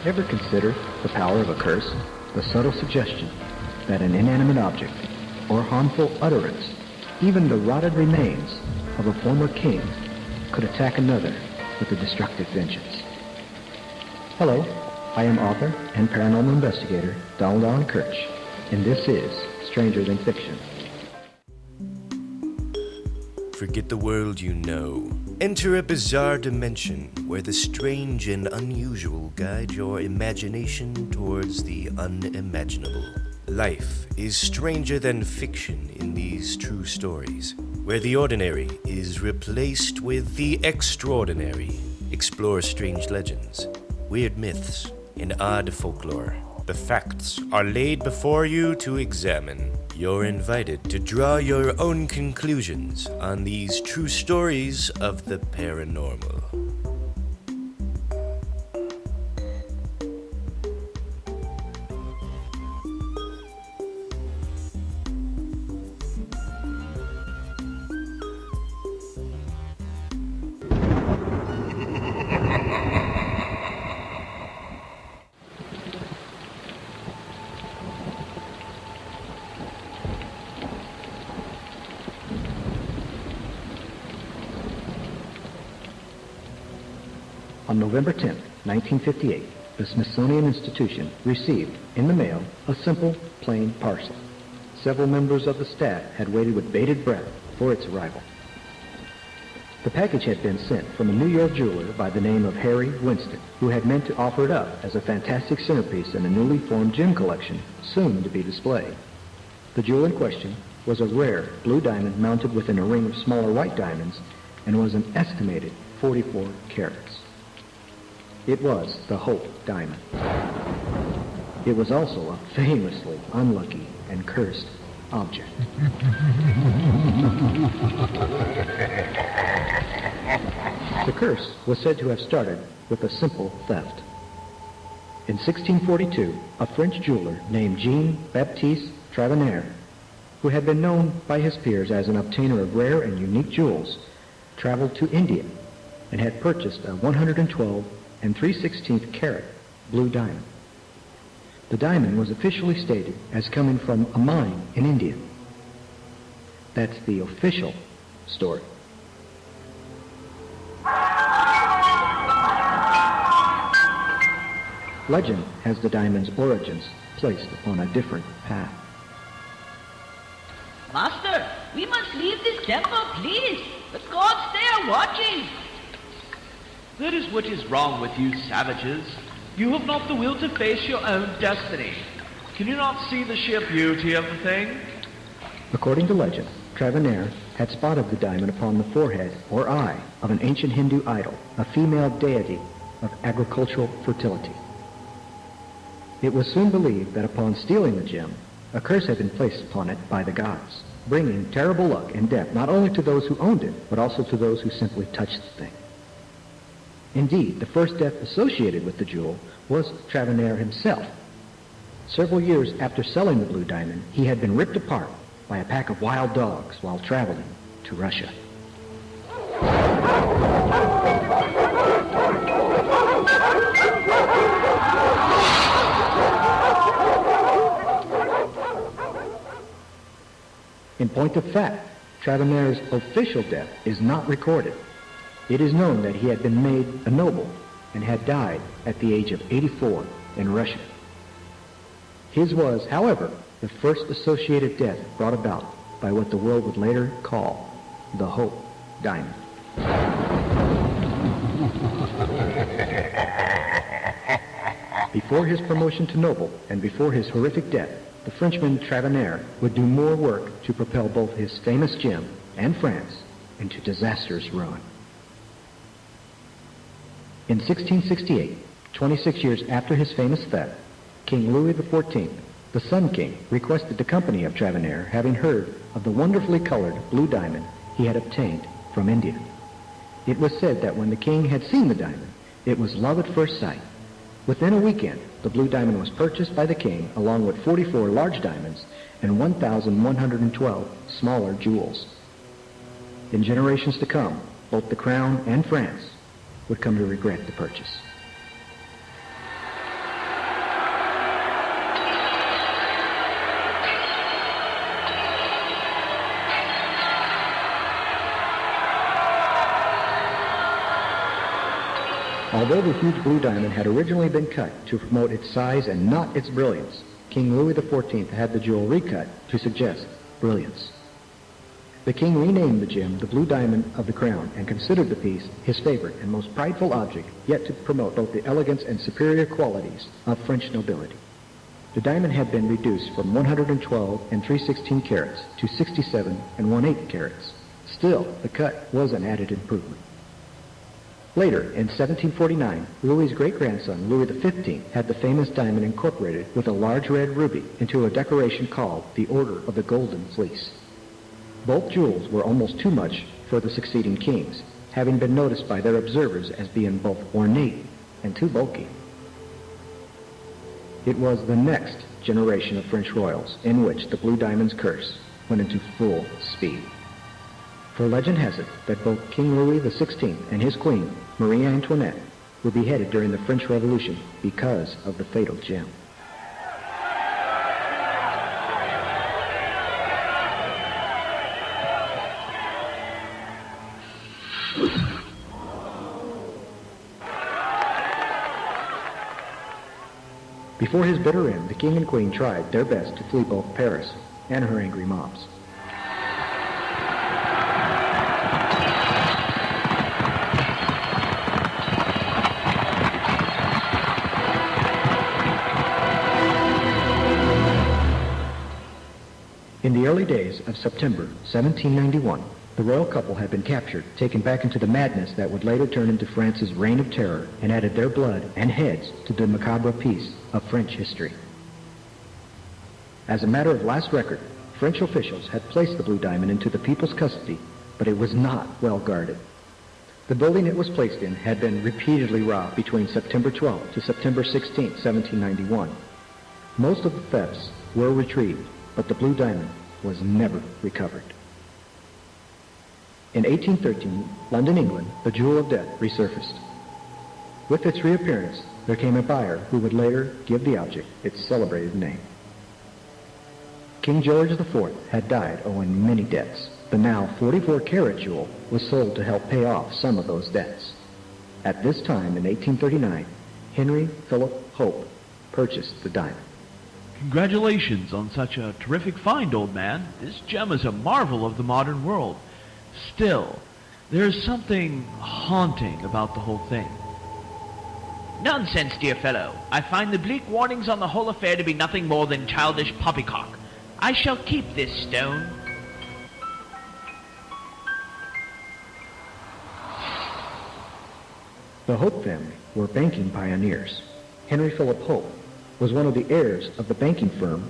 Ever consider the power of a curse? The subtle suggestion that an inanimate object or harmful utterance, even the rotted remains of a former king, could attack another with a destructive vengeance. Hello, I am author and paranormal investigator Donald Allen Kirch, and this is Stranger Than Fiction. Forget the world you know. Enter a bizarre dimension where the strange and unusual guide your imagination towards the unimaginable. Life is stranger than fiction in these true stories, where the ordinary is replaced with the extraordinary. Explore strange legends, weird myths, and odd folklore. The facts are laid before you to examine. You're invited to draw your own conclusions on these true stories of the paranormal. On November 10, 1958, the Smithsonian Institute received, in the mail, a simple, plain parcel. Several members of the staff had waited with bated breath for its arrival. The package had been sent from a New York jeweler by the name of Harry Winston, who had meant to offer it up as a fantastic centerpiece in a newly formed gem collection, soon to be displayed. The jewel in question was a rare blue diamond mounted within a ring of smaller white diamonds and was an estimated 44 carats. It was the Hope Diamond. It was also a famously unlucky and cursed object. The curse was said to have started with a simple theft. In 1642, a French jeweler named Jean-Baptiste Travanaire, who had been known by his peers as an obtainer of rare and unique jewels, traveled to India and had purchased a 112 and 3/16 carat blue diamond. The diamond was officially stated as coming from a mine in India. That's the official story. Legend has the diamond's origins placed upon a different path. Master, we must leave this temple, please. The gods, they are watching. That is what is wrong with you savages. You have not the will to face your own destiny. Can you not see the sheer beauty of the thing? According to legend, Travanaire had spotted the diamond upon the forehead or eye of an ancient Hindu idol, a female deity of agricultural fertility. It was soon believed that upon stealing the gem, a curse had been placed upon it by the gods, bringing terrible luck and death not only to those who owned it, but also to those who simply touched the thing. Indeed, the first death associated with the jewel was Travanaire himself. Several years after selling the blue diamond, he had been ripped apart by a pack of wild dogs while traveling to Russia. In point of fact, Travanaire's official death is not recorded. It is known that he had been made a noble and had died at the age of 84 in Russia. His was, however, the first associated death brought about by what the world would later call the Hope Diamond. Before his promotion to noble and before his horrific death, the Frenchman Travanaire would do more work to propel both his famous gem and France into disastrous ruin. In 1668, 26 years after his famous theft, King Louis XIV, the Sun King, requested the company of Travanaire, having heard of the wonderfully colored blue diamond he had obtained from India. It was said that when the king had seen the diamond, it was love at first sight. Within a weekend, the blue diamond was purchased by the king, along with 44 large diamonds and 1,112 smaller jewels. In generations to come, both the Crown and France would come to regret the purchase. Although the huge blue diamond had originally been cut to promote its size and not its brilliance, King Louis XIV had the jewel recut to suggest brilliance. The king renamed the gem the Blue Diamond of the Crown and considered the piece his favorite and most prideful object yet to promote both the elegance and superior qualities of French nobility. The diamond had been reduced from 112 and 3/16 carats to 67 and 1/8 carats. Still, the cut was an added improvement. Later, in 1749, Louis's great-grandson, Louis XV, had the famous diamond incorporated with a large red ruby into a decoration called the Order of the Golden Fleece. Both jewels were almost too much for the succeeding kings, having been noticed by their observers as being both ornate and too bulky. It was the next generation of French royals in which the blue diamond's curse went into full speed. For legend has it that both King Louis XVI and his queen, Marie Antoinette, were beheaded during the French Revolution because of the fatal gem. Before his bitter end, the king and queen tried their best to flee both Paris and her angry mobs. In the early days of September 1791, the royal couple had been captured, taken back into the madness that would later turn into France's reign of terror and added their blood and heads to the macabre piece of French history. As a matter of last record, French officials had placed the blue diamond into the people's custody, but it was not well guarded. The building it was placed in had been repeatedly robbed between September 12 to September 16, 1791. Most of the thefts were retrieved, but the blue diamond was never recovered. In 1813, London, England, the jewel of death resurfaced. With its reappearance, there came a buyer who would later give the object its celebrated name. King George IV had died owing many debts. The now 44-carat jewel was sold to help pay off some of those debts. At this time, in 1839, Henry Philip Hope purchased the diamond. Congratulations on such a terrific find, old man. This gem is a marvel of the modern world. Still, there is something haunting about the whole thing. Nonsense, dear fellow. I find the bleak warnings on the whole affair to be nothing more than childish poppycock. I shall keep this stone. The Hope family were banking pioneers. Henry Philip Hope was one of the heirs of the banking firm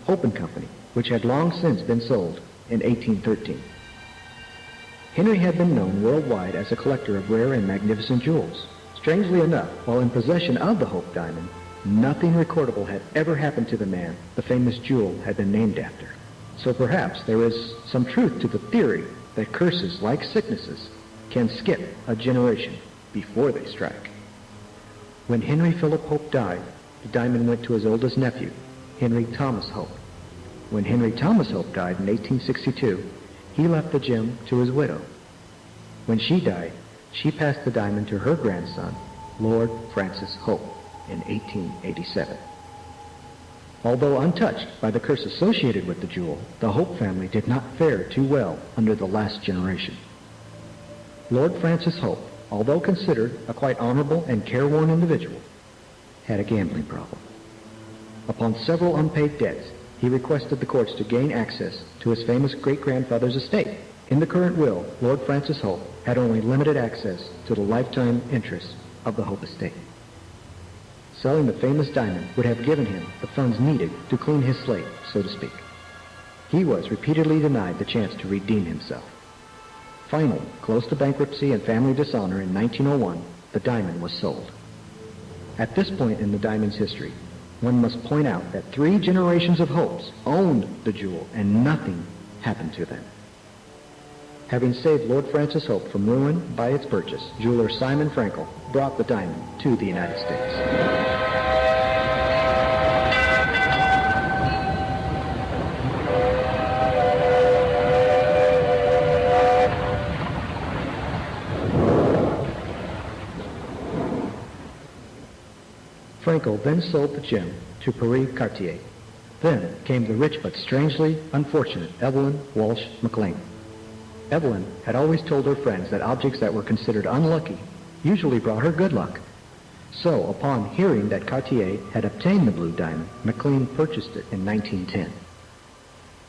Hope & Company, which had long since been sold in 1813. Henry had been known worldwide as a collector of rare and magnificent jewels. Strangely enough, while in possession of the Hope diamond, nothing recordable had ever happened to the man the famous jewel had been named after. So perhaps there is some truth to the theory that curses, like sicknesses, can skip a generation before they strike. When Henry Philip Hope died, the diamond went to his oldest nephew, Henry Thomas Hope. When Henry Thomas Hope died in 1862, he left the gem to his widow. When she died, she passed the diamond to her grandson, Lord Francis Hope, in 1887. Although untouched by the curse associated with the jewel, the Hope family did not fare too well under the last generation. Lord Francis Hope, although considered a quite honorable and careworn individual, had a gambling problem. Upon several unpaid debts, he requested the courts to gain access to his famous great-grandfather's estate. In the current will, Lord Francis Hope had only limited access to the lifetime interests of the Hope estate. Selling the famous diamond would have given him the funds needed to clean his slate, so to speak. He was repeatedly denied the chance to redeem himself. Finally, close to bankruptcy and family dishonor in 1901, the diamond was sold. At this point in the diamond's history, one must point out that 3 generations of Hopes owned the jewel and nothing happened to them. Having saved Lord Francis Hope from ruin by its purchase, jeweler Simon Frankel brought the diamond to the United States. Frankel then sold the gem to Paris Cartier. Then came the rich but strangely unfortunate Evelyn Walsh McLean. Evelyn had always told her friends that objects that were considered unlucky usually brought her good luck. So, upon hearing that Cartier had obtained the blue diamond, McLean purchased it in 1910.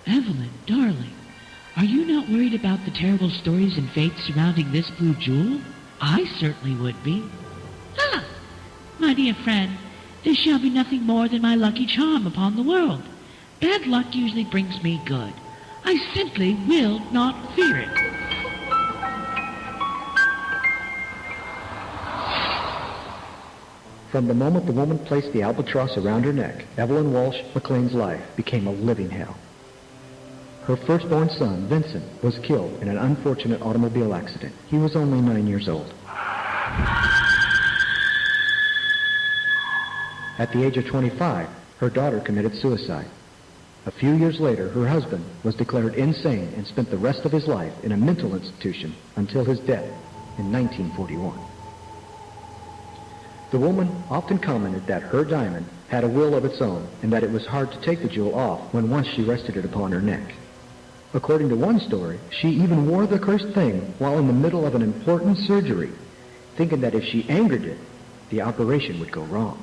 Evelyn, darling, are you not worried about the terrible stories and fates surrounding this blue jewel? I certainly would be. Ah! My dear friend, this shall be nothing more than my lucky charm upon the world. Bad luck usually brings me good. I simply will not fear it. From the moment the woman placed the albatross around her neck, Evelyn Walsh McLean's life became a living hell. Her firstborn son, Vincent, was killed in an unfortunate automobile accident. He was only 9 years old. At the age of 25, her daughter committed suicide. A few years later, her husband was declared insane and spent the rest of his life in a mental institution until his death in 1941. The woman often commented that her diamond had a will of its own and that it was hard to take the jewel off when once she rested it upon her neck. According to one story, she even wore the cursed thing while in the middle of an important surgery, thinking that if she angered it, the operation would go wrong.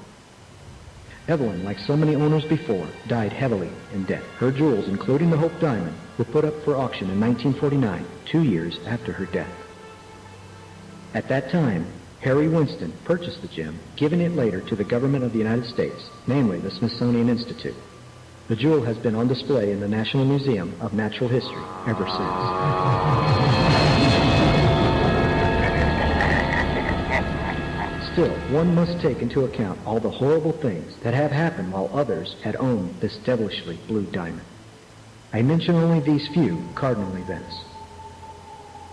Evelyn, like so many owners before, died heavily in debt. Her jewels, including the Hope diamond, were put up for auction in 1949, 2 years after her death. At that time, Harry Winston purchased the gem, giving it later to the government of the United States, namely the Smithsonian Institute. The jewel has been on display in the National Museum of Natural History ever since. Still, one must take into account all the horrible things that have happened while others had owned this devilishly blue diamond. I mention only these few cardinal events.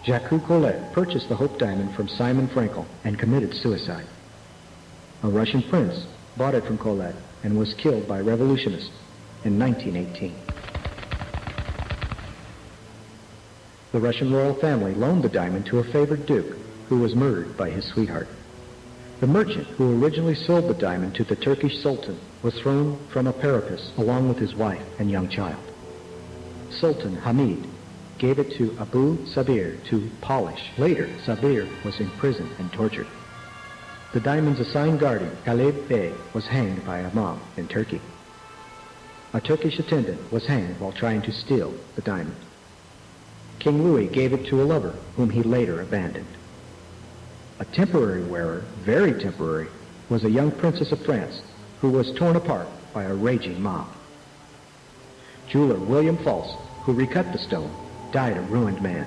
Jacques Collet purchased the Hope diamond from Simon Frankel and committed suicide. A Russian prince bought it from Collet and was killed by revolutionists in 1918. The Russian royal family loaned the diamond to a favored duke who was murdered by his sweetheart. The merchant who originally sold the diamond to the Turkish Sultan was thrown from a parapet along with his wife and young child. Sultan Hamid gave it to Abu Sabir to polish. Later, Sabir was imprisoned and tortured. The diamond's assigned guardian, Galeb Bey, was hanged by a mob in Turkey. A Turkish attendant was hanged while trying to steal the diamond. King Louis gave it to a lover whom he later abandoned. A temporary wearer, very temporary, was a young princess of France who was torn apart by a raging mob. Jeweler William False, who recut the stone, died a ruined man.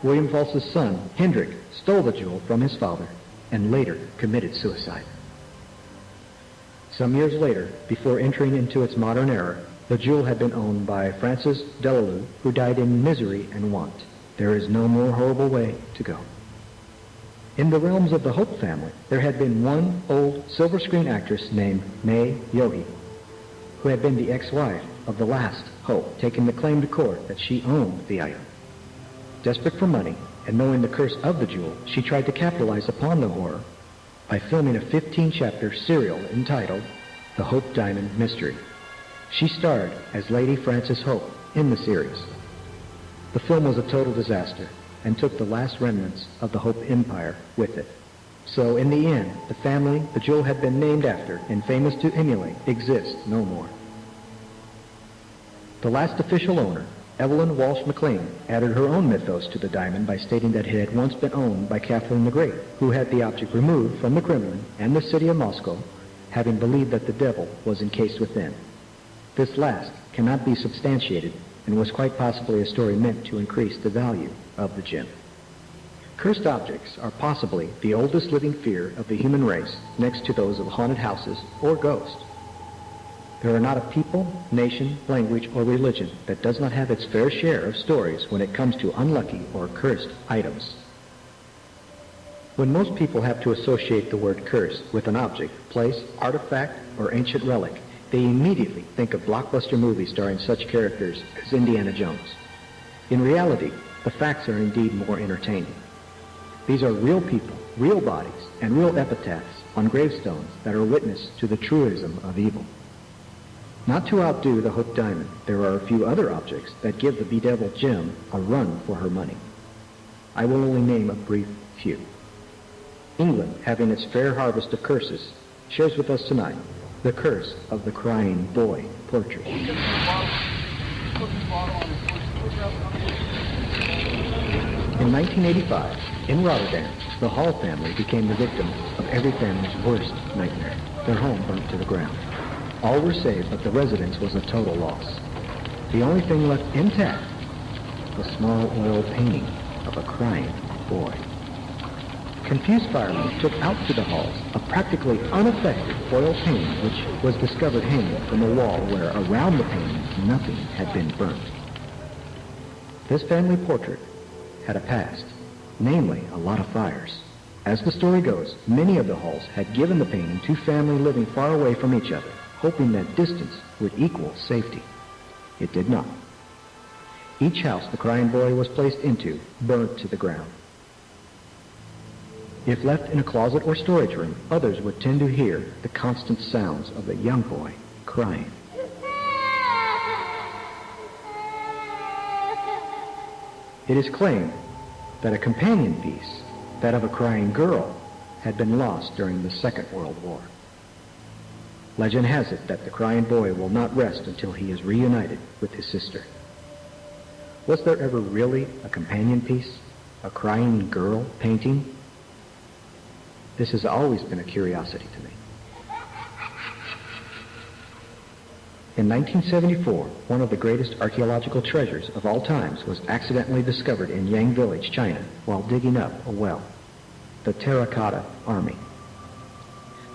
William False's son, Hendrik, stole the jewel from his father and later committed suicide. Some years later, before entering into its modern era, the jewel had been owned by Francis Delalue, who died in misery and want. There is no more horrible way to go. In the realms of the Hope family, there had been one old silver screen actress named May Yogi, who had been the ex-wife of the last Hope, taking the claim to court that she owned the item. Desperate for money and knowing the curse of the jewel, she tried to capitalize upon the horror by filming a 15-chapter serial entitled The Hope Diamond Mystery. She starred as Lady Frances Hope in the series. The film was a total disaster and took the last remnants of the Hope Empire with it. So in the end, the family the jewel had been named after and famous to emulate exists no more. The last official owner, Evelyn Walsh McLean, added her own mythos to the diamond by stating that it had once been owned by Catherine the Great, who had the object removed from the Kremlin and the city of Moscow, having believed that the devil was encased within. This last cannot be substantiated and was quite possibly a story meant to increase the value of the gem. Cursed objects are possibly the oldest living fear of the human race, next to those of haunted houses or ghosts. There are not a people, nation, language, or religion that does not have its fair share of stories when it comes to unlucky or cursed items. When most people have to associate the word curse with an object, place, artifact, or ancient relic, they immediately think of blockbuster movies starring such characters as Indiana Jones. In reality, the facts are indeed more entertaining. These are real people, real bodies, and real epitaphs on gravestones that are witness to the truism of evil. Not to outdo the hooked diamond, there are a few other objects that give the bedeviled gem a run for her money. I will only name a brief few. England, having its fair harvest of curses, shares with us tonight the curse of the crying boy portrait. In 1985, in Rotterdam, the Hall family became the victim of every family's worst nightmare. Their home burnt to the ground. All were saved, but the residence was a total loss. The only thing left intact, a small oil painting of a crying boy. Confused firemen took out to the halls a practically unaffected oil painting which was discovered hanging from a wall where around the painting nothing had been burnt. This family portrait had a past, namely a lot of fires. As the story goes, many of the halls had given the painting to family living far away from each other, hoping that distance would equal safety. It did not. Each house the crying boy was placed into burned to the ground. If left in a closet or storage room, others would tend to hear the constant sounds of the young boy crying. It is claimed that a companion piece, that of a crying girl, had been lost during the Second World War. Legend has it that the crying boy will not rest until he is reunited with his sister. Was there ever really a companion piece, a crying girl painting? This has always been a curiosity to me. In 1974, one of the greatest archaeological treasures of all times was accidentally discovered in Yang Village, China, while digging up a well. The Terracotta Army.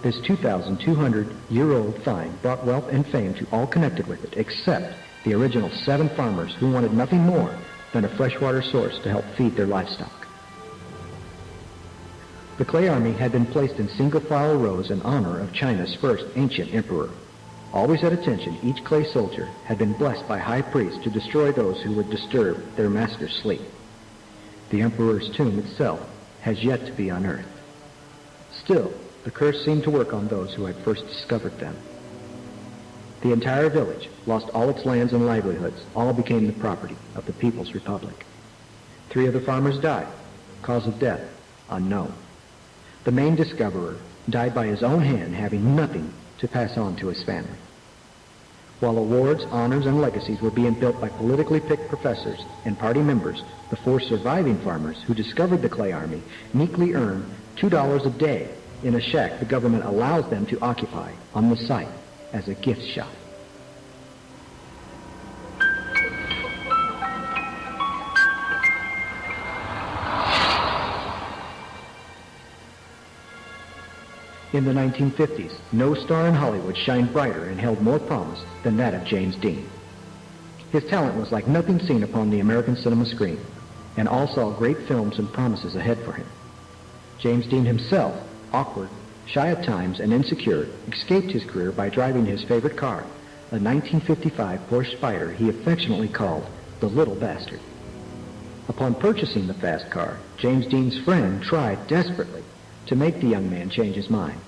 This 2,200-year-old find brought wealth and fame to all connected with it, except the original 7 farmers who wanted nothing more than a freshwater source to help feed their livestock. The clay army had been placed in single-file rows in honor of China's first ancient emperor. Always at attention, each clay soldier had been blessed by high priests to destroy those who would disturb their master's sleep. The emperor's tomb itself has yet to be unearthed. Still, the curse seemed to work on those who had first discovered them. The entire village lost all its lands and livelihoods. All became the property of the People's Republic. 3 of the farmers died. Cause of death, unknown. The main discoverer died by his own hand, having nothing to pass on to his family. While awards, honors, and legacies were being built by politically picked professors and party members, the 4 surviving farmers who discovered the clay army meekly earned $2 a day in a shack the government allows them to occupy on the site as a gift shop. In the 1950s, no star in Hollywood shined brighter and held more promise than that of James Dean. His talent was like nothing seen upon the American cinema screen, and all saw great films and promises ahead for him. James Dean himself, awkward, shy at times, and insecure, escaped his career by driving his favorite car, a 1955 Porsche Spyder he affectionately called the Little Bastard. Upon purchasing the fast car, James Dean's friend tried desperately to make the young man change his mind.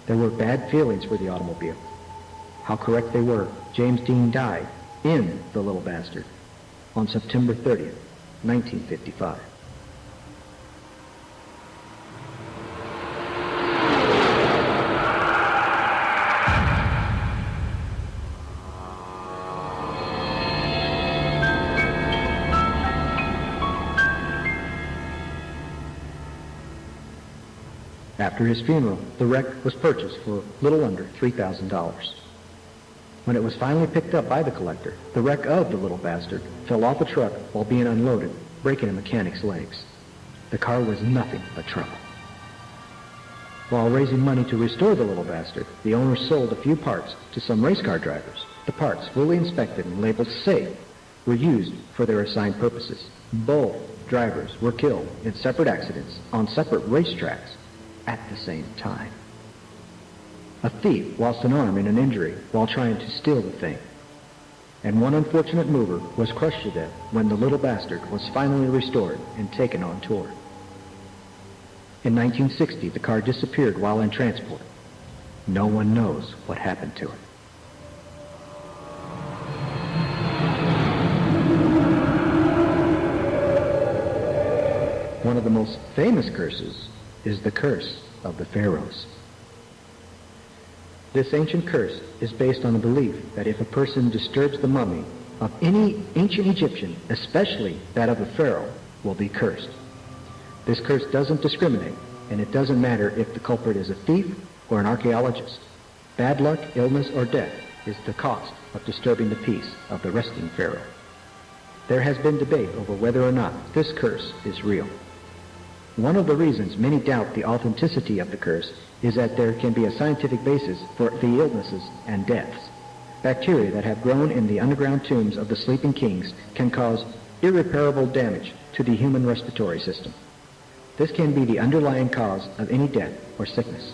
There were bad feelings for the automobile. How correct they were. James Dean died in the Little Bastard on September 30th, 1955. After his funeral, the wreck was purchased for a little under $3,000. When it was finally picked up by the collector, the wreck of the Little Bastard fell off a truck while being unloaded, breaking a mechanic's legs. The car was nothing but trouble. While raising money to restore the little bastard, the owner sold a few parts to some race car drivers. The parts, fully inspected and labeled safe, were used for their assigned purposes. Both drivers were killed in separate accidents on separate racetracks at the same time. A thief lost an arm in an injury while trying to steal the thing. And one unfortunate mover was crushed to death when the little bastard was finally restored and taken on tour. In 1960, the car disappeared while in transport. No one knows what happened to it. One of the most famous curses is the curse of the Pharaohs. This ancient curse is based on the belief that if a person disturbs the mummy of any ancient Egyptian, especially that of a pharaoh, will be cursed. This curse doesn't discriminate, and it doesn't matter if the culprit is a thief or an archaeologist. Bad luck, illness, or death is the cost of disturbing the peace of the resting pharaoh. There has been debate over whether or not this curse is real. One of the reasons many doubt the authenticity of the curse is that there can be a scientific basis for the illnesses and deaths. Bacteria that have grown in the underground tombs of the sleeping kings can cause irreparable damage to the human respiratory system. This can be the underlying cause of any death or sickness.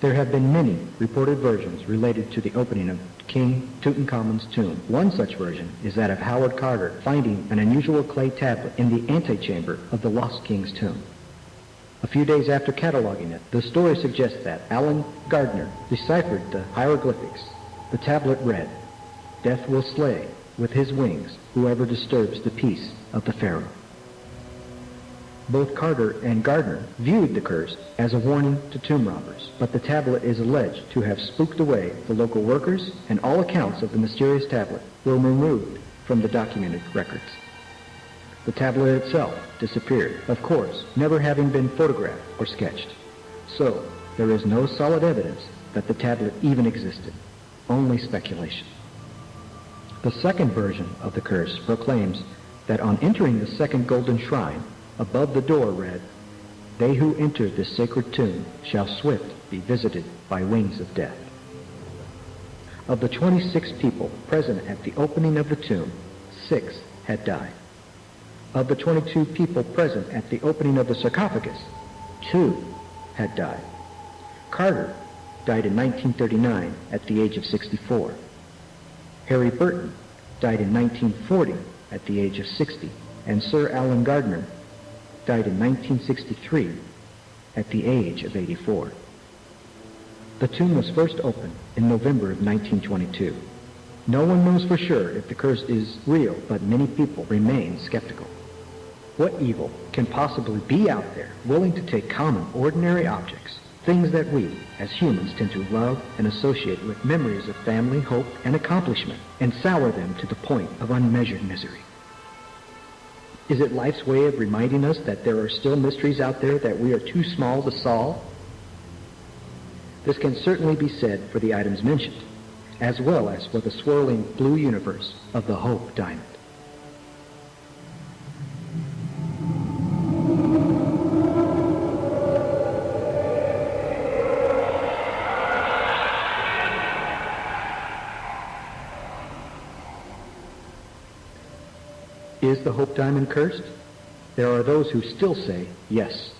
There have been many reported versions related to the opening of King Tutankhamun's tomb. One such version is that of Howard Carter finding an unusual clay tablet in the antechamber of the lost king's tomb. A few days after cataloging it, the story suggests that Alan Gardner deciphered the hieroglyphics. The tablet read, "Death will slay with his wings whoever disturbs the peace of the Pharaoh." Both Carter and Gardner viewed the curse as a warning to tomb robbers, but the tablet is alleged to have spooked away the local workers, and all accounts of the mysterious tablet were removed from the documented records. The tablet itself disappeared, of course, never having been photographed or sketched. So, there is no solid evidence that the tablet even existed, only speculation. The second version of the curse proclaims that on entering the second golden shrine, above the door read, "They who enter this sacred tomb shall swift be visited by wings of death." Of the 26 people present at the opening of the tomb, 6 had died. Of the 22 people present at the opening of the sarcophagus, 2 had died. Carter died in 1939 at the age of 64. Harry Burton died in 1940 at the age of 60, and Sir Alan Gardner died in 1963 at the age of 84. The tomb was first opened in November of 1922. No one knows for sure if the curse is real, but many people remain skeptical. What evil can possibly be out there willing to take common, ordinary objects, things that we, as humans, tend to love and associate with memories of family, hope, and accomplishment, and sour them to the point of unmeasured misery? Is it life's way of reminding us that there are still mysteries out there that we are too small to solve? This can certainly be said for the items mentioned, as well as for the swirling blue universe of the Hope Diamond. Is the Hope Diamond cursed? There are those who still say yes.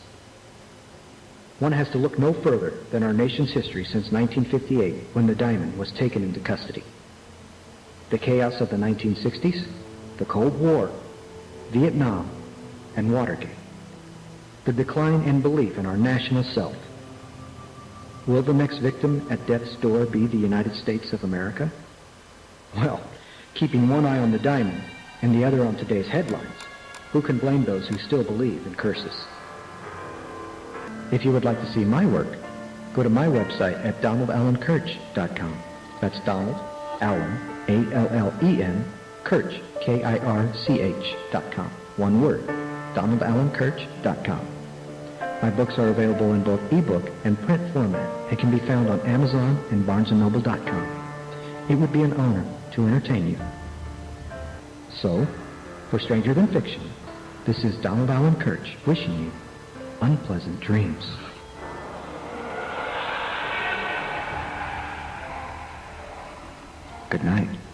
One has to look no further than our nation's history since 1958, when the diamond was taken into custody. The chaos of the 1960s, the Cold War, Vietnam, and Watergate. The decline in belief in our national self. Will the next victim at death's door be the United States of America? Well, keeping one eye on the diamond and the other on today's headlines, who can blame those who still believe in curses? If you would like to see my work, go to my website at donaldallenkirch.com. That's Donald Allen, A-L-L-E-N, Kirch, K-I-R-C-H.com. One word, donaldallenkirch.com. My books are available in both ebook and print format and can be found on Amazon and barnesandnoble.com. It would be an honor to entertain you. So, for Stranger Than Fiction, this is Donald Allen Kirch wishing you unpleasant dreams. Good night.